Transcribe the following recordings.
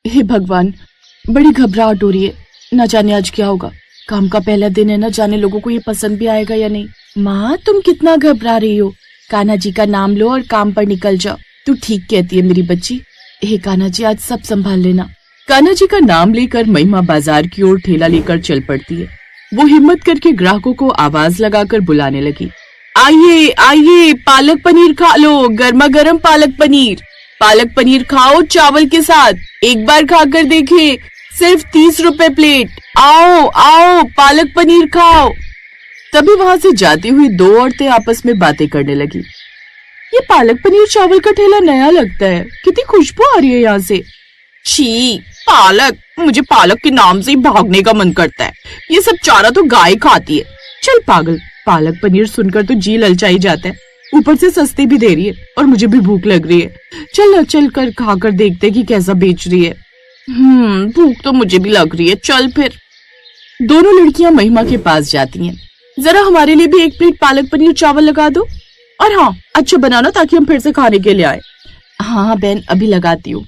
हे भगवान, बड़ी घबराहट हो रही है। न जाने आज क्या होगा। काम का पहला दिन है, न जाने लोगों को ये पसंद भी आएगा या नहीं। माँ, तुम कितना घबरा रही हो? कान्हा जी का नाम लो और काम पर निकल जाओ। तू ठीक कहती है मेरी बच्ची। हे कान्हा जी, आज सब संभाल लेना। कान्हा जी का नाम लेकर महिमा बाजार की ओर ठेला लेकर चल पड़ती है। वो हिम्मत करके ग्राहकों को आवाज लगाकर बुलाने लगी। आइए आइए, पालक पनीर खा लो, गर्मा गर्म पालक पनीर। पालक पनीर खाओ चावल के साथ, एक बार खाकर देखें, सिर्फ 30 रुपए प्लेट। आओ आओ, पालक पनीर खाओ। तभी वहां से जाती हुई दो औरतें आपस में बातें करने लगी। ये पालक पनीर चावल का ठेला नया लगता है, कितनी खुशबू आ रही है यहाँ से। छी, पालक, मुझे पालक के नाम से ही भागने का मन करता है। ये सब चारा तो गाय खाती है। चल पागल, पालक पनीर सुनकर तो जी ललचाई जाता है, ऊपर से सस्ती भी दे रही है और मुझे भी भूख लग रही है। चल न, चल कर खाकर देखते कि कैसा बेच रही है। भूख तो मुझे भी लग रही है, चल फिर। दोनों लड़कियां महिमा के पास जाती हैं। जरा हमारे लिए भी एक प्लेट पालक पनीर चावल लगा दो, और हाँ, अच्छा बनाना ताकि हम फिर से खाने के लिए आए। हाँ बहन, अभी लगाती हूँ।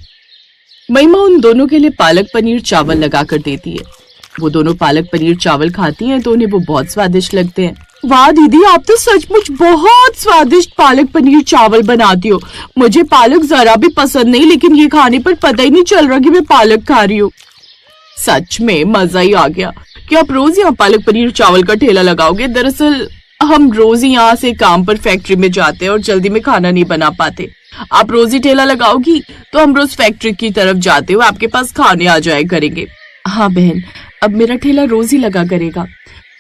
महिमा उन दोनों के लिए पालक पनीर चावल लगा कर देती है। वो दोनों पालक पनीर चावल खाती हैं तो उन्हें वो बहुत स्वादिष्ट लगते हैं। वाह दीदी, आप तो सचमुच बहुत स्वादिष्ट पालक पनीर चावल बनाती हो। मुझे पालक जरा भी पसंद नहीं, लेकिन ये खाने पर पता ही नहीं चल रहा कि मैं पालक खा रही हूँ। सच में मजा ही आ गया। क्या आप रोज यहाँ पालक पनीर चावल का ठेला लगाओगे? दरअसल हम रोज ही यहाँ से काम पर फैक्ट्री में जाते हैं और जल्दी में खाना नहीं बना पाते। आप रोज ही ठेला लगाओगी तो हम रोज फैक्ट्री की तरफ जाते हुए आपके पास खाने आ जाया करेंगे। हाँ बहन, अब मेरा ठेला रोज ही लगा करेगा।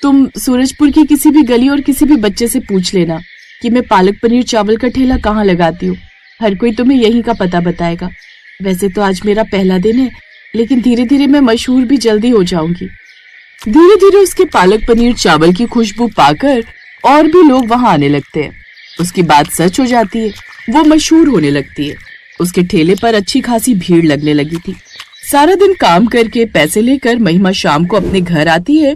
तुम सूरजपुर की किसी भी गली और किसी भी बच्चे से पूछ लेना कि मैं पालक पनीर चावल का ठेला कहाँ लगाती हूँ। हर कोई तुम्हें यहीं का पता बताएगा। वैसे तो आज मेरा पहला दिन है, लेकिन धीरे धीरे मैं मशहूर भी जल्दी हो जाऊंगी। धीरे धीरे उसके पालक पनीर चावल की खुशबू पाकर और भी लोग वहां आने लगते हैं। उसकी बात सच हो जाती है, वो मशहूर होने लगती है। उसके ठेले पर अच्छी खासी भीड़ लगने लगी थी। सारा दिन काम करके पैसे लेकर महिमा शाम को अपने घर आती है।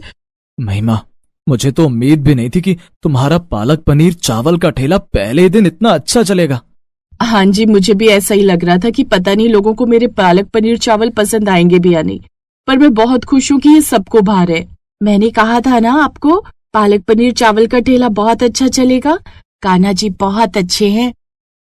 महिमा, मुझे तो उम्मीद भी नहीं थी कि तुम्हारा पालक पनीर चावल का ठेला पहले ही दिन इतना अच्छा चलेगा। हाँ जी, मुझे भी ऐसा ही लग रहा था कि पता नहीं लोगों को मेरे पालक पनीर चावल पसंद आएंगे भी या नहीं, पर मैं बहुत खुश हूँ कि ये सबको भार है। मैंने कहा था ना आपको, पालक पनीर चावल का ठेला बहुत अच्छा चलेगा। कान्हा जी बहुत अच्छे हैं।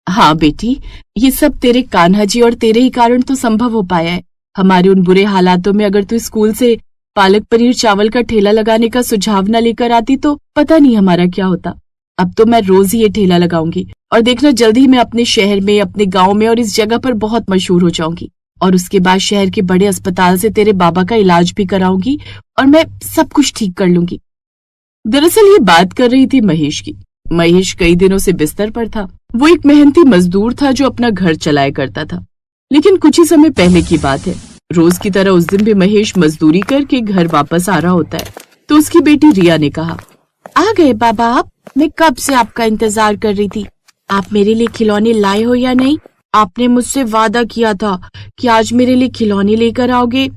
हाँ बेटी, ये सब तेरे कान्हा जी और तेरे ही कारण तो संभव हो पाया है। हमारे उन बुरे हालातों में अगर तू स्कूल से पालक पनीर चावल का ठेला लगाने का सुझाव न लेकर आती तो पता नहीं हमारा क्या होता। अब तो मैं रोज ही ये ठेला लगाऊंगी और देखना जल्दी ही मैं अपने शहर में, अपने गांव में और इस जगह पर बहुत मशहूर हो जाऊंगी। और उसके बाद शहर के बड़े अस्पताल से तेरे बाबा का इलाज भी कराऊंगी और मैं सब कुछ ठीक कर लूंगी। दरअसल ये बात कर रही थी महेश की। महेश कई दिनों से बिस्तर पर था। वो एक मेहनती मजदूर था जो अपना घर चलाया करता था। लेकिन कुछ ही समय पहले की बात है, रोज की तरह उस दिन भी महेश मजदूरी करके घर वापस आ रहा होता है तो उसकी बेटी रिया ने कहा, आ गए बाबा आप? मैं कब से आपका इंतजार कर रही थी। आप मेरे लिए खिलौने लाए हो या नहीं? आपने मुझसे वादा किया था कि आज मेरे लिए खिलौने लेकर आओगे।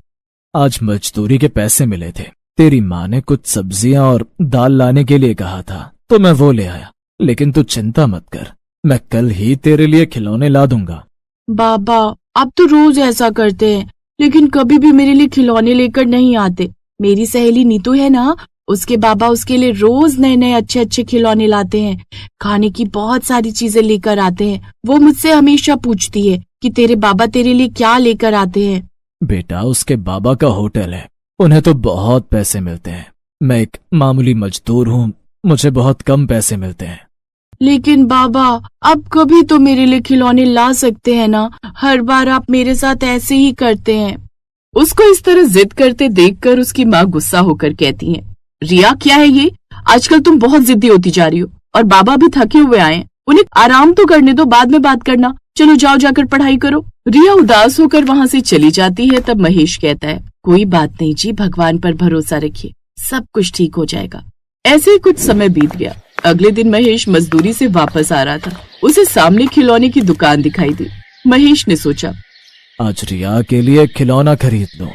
आज मजदूरी के पैसे मिले थे। तेरी माँ ने कुछ सब्जियां और दाल लाने के लिए कहा था तो मैं वो ले आया। लेकिन तू चिंता मत कर, मैं कल ही तेरे लिए खिलौने ला दूंगा। बाबा, आप तो रोज ऐसा करते हैं, लेकिन कभी भी मेरे लिए खिलौने लेकर नहीं आते। मेरी सहेली नीतू है ना, उसके बाबा उसके लिए रोज नए नए अच्छे अच्छे खिलौने लाते हैं। खाने की बहुत सारी चीजें लेकर आते हैं। वो मुझसे हमेशा पूछती है कि तेरे बाबा तेरे लिए क्या लेकर आते हैं। बेटा, उसके बाबा का होटल है, उन्हें तो बहुत पैसे मिलते हैं। मैं एक मामूली मजदूर हूँ, मुझे बहुत कम पैसे मिलते हैं। लेकिन बाबा, आप कभी तो मेरे लिए खिलौने ला सकते हैं ना। हर बार आप मेरे साथ ऐसे ही करते हैं। उसको इस तरह जिद करते देखकर उसकी माँ गुस्सा होकर कहती है, रिया क्या है ये? आजकल तुम बहुत जिद्दी होती जा रही हो और बाबा भी थके हुए आए हैं। उन्हें आराम तो करने दो, बाद में बात करना। चलो जाओ, जाकर पढ़ाई करो। रिया उदास होकर वहाँ से चली जाती है। तब महेश कहता है, कोई बात नहीं जी, भगवान पर भरोसा रखिए, सब कुछ ठीक हो जाएगा। ऐसे ही कुछ समय बीत गया। अगले दिन महेश मजदूरी से वापस आ रहा था। उसे सामने खिलौने की दुकान दिखाई दी। महेश ने सोचा, आज रिया के लिए खिलौना खरीद लो।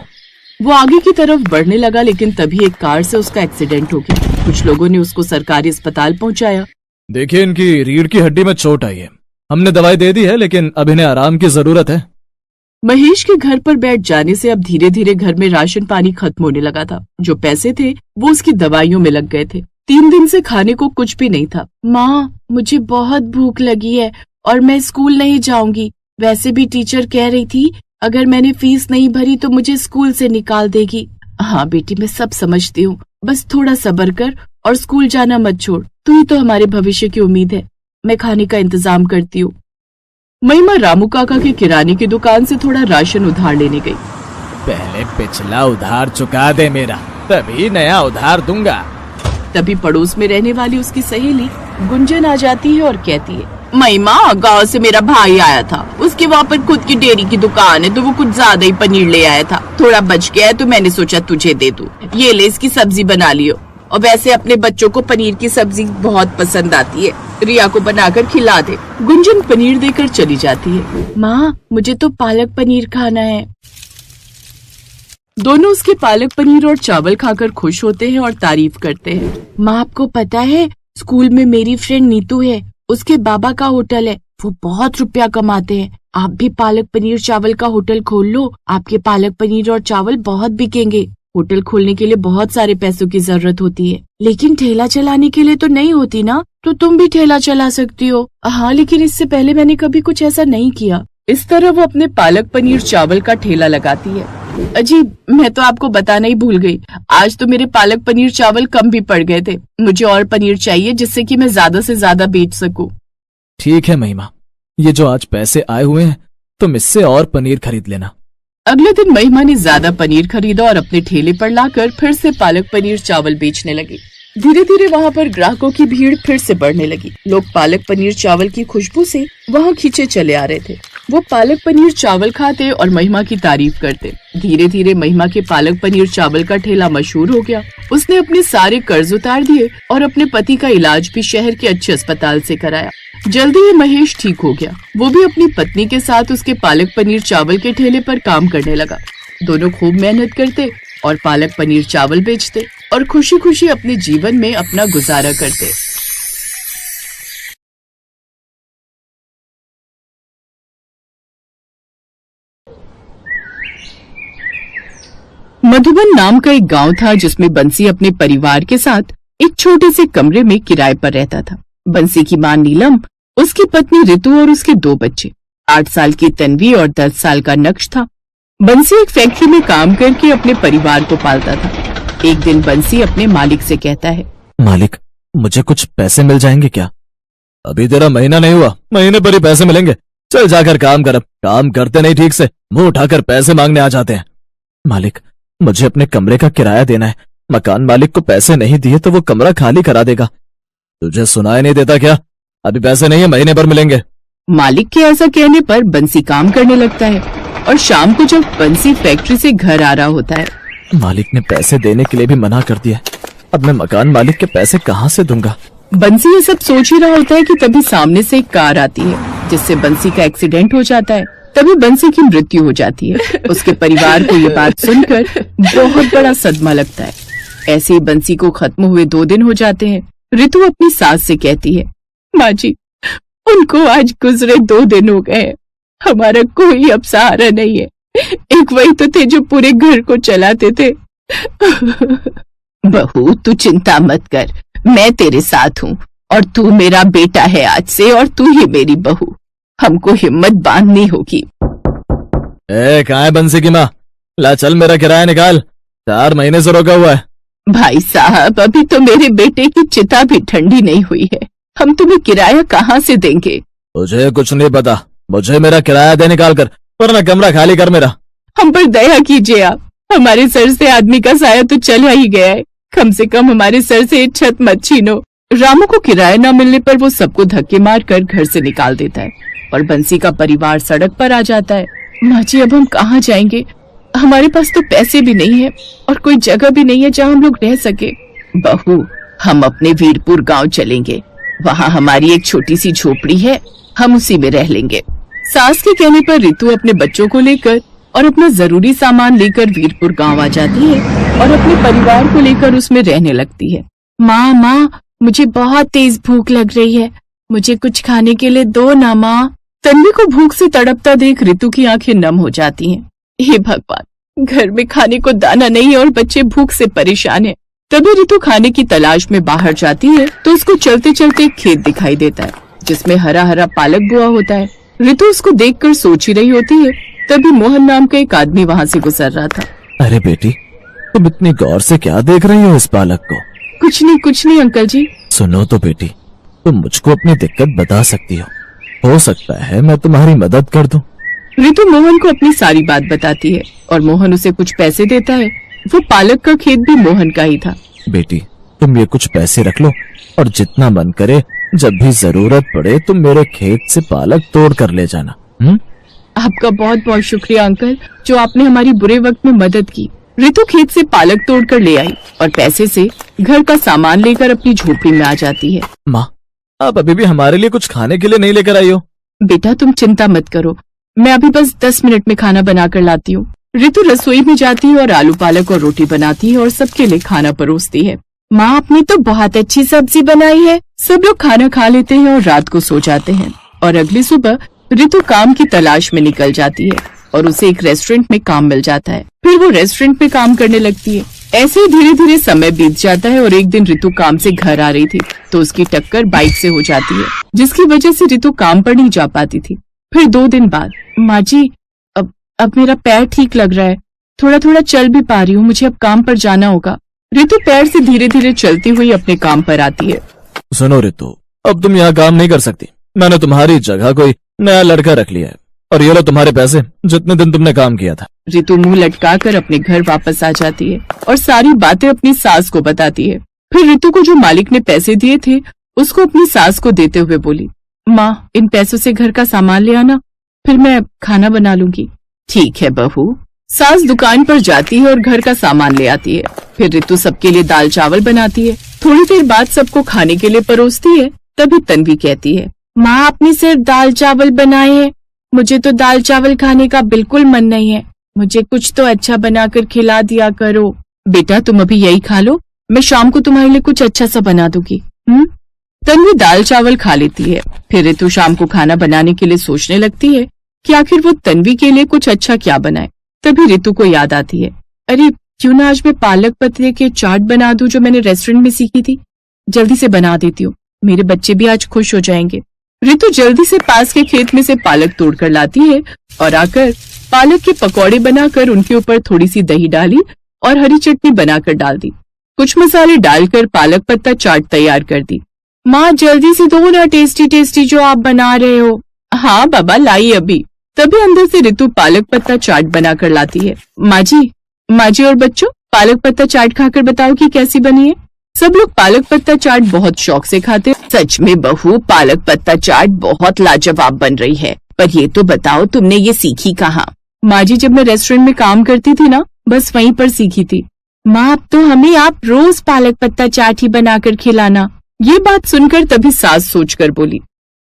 वो आगे की तरफ बढ़ने लगा, लेकिन तभी एक कार से उसका एक्सीडेंट हो गया। कुछ लोगों ने उसको सरकारी अस्पताल पहुंचाया। देखिए, इनकी रीढ़ की हड्डी में चोट आई है। हमने दवाई दे दी है, लेकिन अब इन्हें आराम की जरूरत है। महेश के घर पर बैठ जाने से अब धीरे धीरे घर में राशन पानी खत्म होने लगा था। जो पैसे थे वो उसकी दवाइयों में लग गए थे। 3 दिन से खाने को कुछ भी नहीं था। माँ, मुझे बहुत भूख लगी है और मैं स्कूल नहीं जाऊंगी। वैसे भी टीचर कह रही थी अगर मैंने फीस नहीं भरी तो मुझे स्कूल से निकाल देगी। हाँ बेटी, मैं सब समझती हूँ, बस थोड़ा सब्र कर और स्कूल जाना मत छोड़। तू ही तो हमारे भविष्य की उम्मीद है। मैं खाने का इंतजाम करती हूँ। महिमा रामू काका की किराने की दुकान से थोड़ा राशन उधार लेने गई। पहले पिछला उधार चुका दे मेरा, तभी नया उधार दूंगा। तभी पड़ोस में रहने वाली उसकी सहेली गुंजन आ जाती है और कहती है, महिमा, गांव से मेरा भाई आया था। उसके वहाँ पर खुद की डेयरी की दुकान है तो वो कुछ ज्यादा ही पनीर ले आया था। थोड़ा बच गया है तो मैंने सोचा तुझे दे दूं। ये ले, इसकी सब्जी बना लियो। और वैसे अपने बच्चों को पनीर की सब्जी बहुत पसंद आती है, रिया को बनाकर खिला दे। गुंजन पनीर देकर चली जाती है। माँ, मुझे तो पालक पनीर खाना है। दोनों उसके पालक पनीर और चावल खाकर खुश होते हैं और तारीफ करते हैं। माँ, आपको पता है स्कूल में मेरी फ्रेंड नीतू है, उसके बाबा का होटल है, वो बहुत रुपया कमाते हैं। आप भी पालक पनीर चावल का होटल खोल लो, आपके पालक पनीर और चावल बहुत बिकेंगे। होटल खोलने के लिए बहुत सारे पैसों की जरूरत होती है, लेकिन ठेला चलाने के लिए तो नहीं होती ना। तो तुम भी ठेला चला सकती हो। हाँ, लेकिन इससे पहले मैंने कभी कुछ ऐसा नहीं किया। इस तरह वो अपने पालक पनीर चावल का ठेला लगाती है। अजीब, मैं तो आपको बताना ही भूल गई, आज तो मेरे पालक पनीर चावल कम भी पड़ गए थे। मुझे और पनीर चाहिए जिससे कि मैं ज्यादा से ज्यादा बेच सकूं। ठीक है महिमा, ये जो आज पैसे आए हुए हैं तुम इससे और पनीर खरीद लेना। अगले दिन महिमा ने ज्यादा पनीर खरीदा और अपने ठेले पर लाकर फिर से पालक पनीर चावल बेचने लगी। धीरे धीरे वहाँ पर ग्राहकों की भीड़ फिर से बढ़ने लगी। लोग पालक पनीर चावल की खुशबू से वहाँ खींचे चले आ रहे थे। वो पालक पनीर चावल खाते और महिमा की तारीफ करते। धीरे धीरे महिमा के पालक पनीर चावल का ठेला मशहूर हो गया। उसने अपने सारे कर्ज उतार दिए और अपने पति का इलाज भी शहर के अच्छे अस्पताल से कराया। जल्दी ही महेश ठीक हो गया। वो भी अपनी पत्नी के साथ उसके पालक पनीर चावल के ठेले पर काम करने लगा। दोनों खूब मेहनत करते और पालक पनीर चावल बेचते और खुशी खुशी अपने जीवन में अपना गुजारा करते। मधुबन नाम का एक गांव था जिसमें बंसी अपने परिवार के साथ एक छोटे से कमरे में किराए पर रहता था। बंसी की मां नीलम, उसकी पत्नी रितु और उसके 2 बच्चे, 8 साल की तन्वी और 10 साल का नक्श था। बंसी एक फैक्ट्री में काम करके अपने परिवार को पालता था। एक दिन बंसी अपने मालिक से कहता है, मालिक, मुझे कुछ पैसे मिल जाएंगे क्या? अभी तेरा महीना नहीं हुआ, महीने पर ही पैसे मिलेंगे। चल जाकर काम कर। अब काम करते नहीं ठीक से, मुंह उठाकर पैसे मांगने आ जाते हैं। मालिक, मुझे अपने कमरे का किराया देना है। मकान मालिक को पैसे नहीं दिए तो वो कमरा खाली करा देगा। तुझे सुनाई नहीं देता क्या? अभी पैसे नहीं है, महीने पर मिलेंगे। मालिक के ऐसा कहने पर बंसी काम करने लगता है और शाम को जब बंसी फैक्ट्री से घर आ रहा होता है, मालिक ने पैसे देने के लिए भी मना कर दिया। अब मैं मकान मालिक के पैसे कहाँ से दूंगा? बंसी ये सब सोच ही रहा होता है कि तभी सामने से एक कार आती है जिससे बंसी का एक्सीडेंट हो जाता है। तभी बंसी की मृत्यु हो जाती है। उसके परिवार को ये बात सुनकर बहुत बड़ा सदमा लगता है। ऐसे ही बंसी को खत्म हुए 2 दिन हो जाते हैं। रितु अपनी सास से कहती है, माँ जी, उनको आज गुजरे 2 दिन हो गए। हमारा कोई अब सहारा नहीं है। एक वही तो थे जो पूरे घर को चलाते थे। बहू, तू चिंता मत कर, मैं तेरे साथ हूँ और तू मेरा बेटा है आज से और तू ही मेरी बहू। हमको हिम्मत बांधनी होगी। कहाँ है बंसी की माँ? ला चल, मेरा किराया निकाल। 4 महीने से रोका हुआ है। भाई साहब, अभी तो मेरे बेटे की चिता भी ठंडी नहीं हुई है। हम तुम्हें किराया कहाँ से देंगे? तुझे कुछ नहीं पता, मुझे मेरा किराया दे निकाल कर, वरना कमरा खाली कर मेरा। हम पर दया कीजिए आप। हमारे सर से आदमी का साया तो चला ही गया है, कम से कम हमारे सर से छत मत छीनो। रामू को किराया न मिलने पर वो सबको धक्के मार कर घर से निकाल देता है और बंसी का परिवार सड़क पर आ जाता है। माँ जी, अब हम कहाँ जाएंगे? हमारे पास तो पैसे भी नहीं है और कोई जगह भी नहीं है जहाँ हम लोग रह सके। बहू, हम अपने वीरपुर गांव चलेंगे। वहाँ हमारी एक छोटी सी झोपड़ी है, हम उसी में रह लेंगे। सास के कहने पर रितु अपने बच्चों को लेकर और अपना जरूरी सामान लेकर वीरपुर गांव आ जाती है और अपने परिवार को लेकर उसमें रहने लगती है। माँ, मुझे बहुत तेज भूख लग रही है, मुझे कुछ खाने के लिए दो ना माँ। तन्वी को भूख से तड़पता देख रितु की आंखें नम हो जाती हैं। हे भगवान, घर में खाने को दाना नहीं है और बच्चे भूख से परेशान हैं। तभी रितु खाने की तलाश में बाहर जाती है तो उसको चलते चलते एक खेत दिखाई देता है जिसमें हरा हरा पालक बुआ होता है। रितु उसको देखकर सोच ही रही होती है, तभी मोहन नाम का एक आदमी वहाँ से गुजर रहा था। अरे बेटी, तुम इतनी गौर से क्या देख रही हो इस पालक को? कुछ नहीं अंकल जी। सुनो तो बेटी, तुम मुझको अपनी दिक्कत बता सकती हो सकता है मैं तुम्हारी मदद कर दूं। रितु मोहन को अपनी सारी बात बताती है और मोहन उसे कुछ पैसे देता है। वो पालक का खेत भी मोहन का ही था। बेटी, तुम ये कुछ पैसे रख लो और जितना मन करे जब भी जरूरत पड़े तुम मेरे खेत से पालक तोड़ कर ले जाना। आपका बहुत बहुत शुक्रिया अंकल, जो आपने हमारी बुरे वक्त में मदद की। रितु खेत से पालक तोड़ कर ले आई और पैसे से घर का सामान लेकर अपनी झोपड़ी में आ जाती है। माँ, आप अभी भी हमारे लिए कुछ खाने के लिए नहीं लेकर आई हो? बेटा तुम चिंता मत करो, मैं अभी बस 10 मिनट में खाना बना कर लाती हूँ। रितु रसोई में जाती है और आलू पालक और रोटी बनाती है और सबके लिए खाना परोसती है। माँ, आपने तो बहुत अच्छी सब्जी बनाई है। सब लोग खाना खा लेते हैं और रात को सो जाते हैं। और अगली सुबह रितु काम की तलाश में निकल जाती है और उसे एक रेस्टोरेंट में काम मिल जाता है। फिर वो रेस्टोरेंट में काम करने लगती है। ऐसे ही धीरे धीरे समय बीत जाता है और एक दिन रितु काम से घर आ रही थी तो उसकी टक्कर बाइक से हो जाती है, जिसकी वजह से रितु काम पर नहीं जा पाती थी। फिर 2 दिन बाद, माँ जी, अब मेरा पैर ठीक लग रहा है, थोड़ा थोड़ा चल भी पा रही हूँ, मुझे अब काम पर जाना होगा। रितु पैर से धीरे धीरे चलती हुई अपने काम पर आती है। सुनो रितु, अब तुम यहाँ काम नहीं कर सकती। मैंने तुम्हारी जगह कोई नया लड़का रख लिया है और ये लो तुम्हारे पैसे जितने दिन तुमने काम किया था। रितु मुंह लटकाकर अपने घर वापस आ जाती है और सारी बातें अपनी सास को बताती है। फिर रितु को जो मालिक ने पैसे दिए थे उसको अपनी सास को देते हुए बोली, माँ, इन पैसों से घर का सामान ले आना, फिर मैं खाना बना लूंगी। ठीक है बहू। सास दुकान पर जाती है और घर का सामान ले आती है। फिर रितु सबके लिए दाल चावल बनाती है। थोड़ी देर बाद सबको खाने के लिए परोसती है। तभी तन्वी कहती है, माँ, आपने सिर्फ दाल चावल बनाए हैं, मुझे तो दाल चावल खाने का बिल्कुल मन नहीं है, मुझे कुछ तो अच्छा बनाकर खिला दिया करो। बेटा तुम अभी यही खा लो, मैं शाम को तुम्हारे लिए कुछ अच्छा सा बना दूंगी। तन्वी दाल चावल खा लेती है। फिर रितु शाम को खाना बनाने के लिए सोचने लगती है कि आखिर वो तन्वी के लिए कुछ अच्छा क्या बनाए। तभी रितु को याद आती है, अरे क्यों ना आज मैं पालक पत्ते के चाट बना दूं जो मैंने रेस्टोरेंट में सीखी थी। जल्दी से बना देती हूँ, मेरे बच्चे भी आज खुश हो जाएंगे। रितु जल्दी से पास के खेत में से पालक तोड़ कर लाती है और आकर पालक के पकौड़े बनाकर उनके ऊपर थोड़ी सी दही डाली और हरी चटनी बनाकर डाल दी। कुछ मसाले डालकर पालक पत्ता चाट तैयार कर दी। माँ, जल्दी से दो ना टेस्टी टेस्टी जो आप बना रहे हो। हाँ बाबा, लाई अभी। तभी अंदर से रितु पालक पत्ता चाट बनाकर लाती है। माँ जी और बच्चों, पालक पत्ता चाट खाकर बताओ कि कैसी बनी है। सब लोग पालक पत्ता चाट बहुत शौक से खाते। सच में बहू, पालक पत्ता चाट बहुत लाजवाब बन रही है, पर ये तो बताओ तुमने ये सीखी कहाँ? माँ जी, जब मैं रेस्टोरेंट में काम करती थी ना, बस वहीं पर सीखी थी। माँ, अब तो हमें आप रोज पालक पत्ता चाट ही बनाकर खिलाना। ये बात सुनकर तभी सास सोचकर बोली,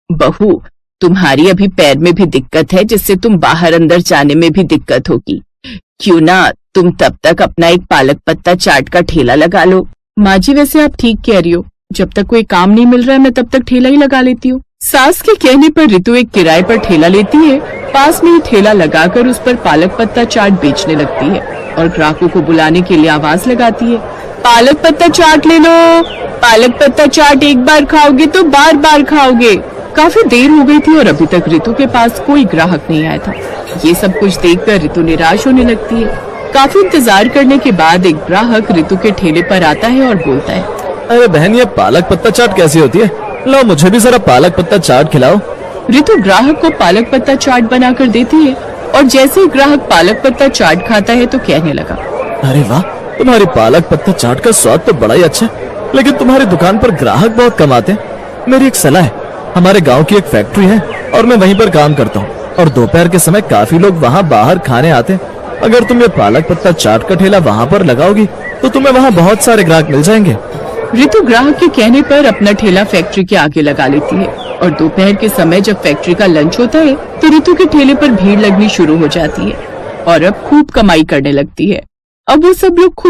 बहू, तुम्हारी अभी पैर में भी दिक्कत है जिससे तुम बाहर अंदर जाने में भी दिक्कत होगी। क्यों ना तुम तब तक अपना एक पालक पत्ता चाट का ठेला लगा लो। माँ जी, वैसे आप ठीक कह रही हो, जब तक कोई काम नहीं मिल रहा है मैं तब तक ठेला ही लगा लेती हूँ। सास के कहने पर रितु एक किराए पर ठेला लेती है। पास में ही ठेला लगाकर उस पर पालक पत्ता चाट बेचने लगती है और ग्राहकों को बुलाने के लिए आवाज लगाती है, पालक पत्ता चाट ले लो, पालक पत्ता चाट एक बार खाओगे तो बार बार खाओगे। काफी देर हो गई थी और अभी तक रितु के पास कोई ग्राहक नहीं आया था। ये सब कुछ देखकर रितु निराश होने लगती है। काफी इंतजार करने के बाद एक ग्राहक रितु के ठेले पर आता है और बोलता है, अरे बहन, ये पालक पत्ता चाट कैसी होती है? लो मुझे भी जरा पालक पत्ता चाट खिलाओ। रितु ग्राहक को पालक पत्ता चाट बनाकर देती है और जैसे ही ग्राहक पालक पत्ता चाट खाता है तो कहने लगा, अरे वाह, तुम्हारी पालक पत्ता चाट का स्वाद तो बड़ा ही अच्छा है, लेकिन तुम्हारी दुकान पर ग्राहक बहुत कम आते हैं। मेरी एक सलाह है, हमारे गांव की एक फैक्ट्री है और मैं वहीं पर काम करता हूँ और दोपहर के समय काफी लोग वहाँ बाहर खाने आते हैं। अगर तुम ये पालक पत्ता चाट का ठेला वहाँ पर लगाओगी तो तुम्हें वहाँ बहुत सारे ग्राहक मिल जाएंगे। रितु ग्राहक के कहने पर अपना ठेला फैक्ट्री के आगे लगा लेती है और दोपहर के समय जब फैक्ट्री का लंच होता है तो रितु के ठेले पर भीड़ लगनी शुरू हो जाती है और अब खूब कमाई करने लगती है। अब वो सब लोग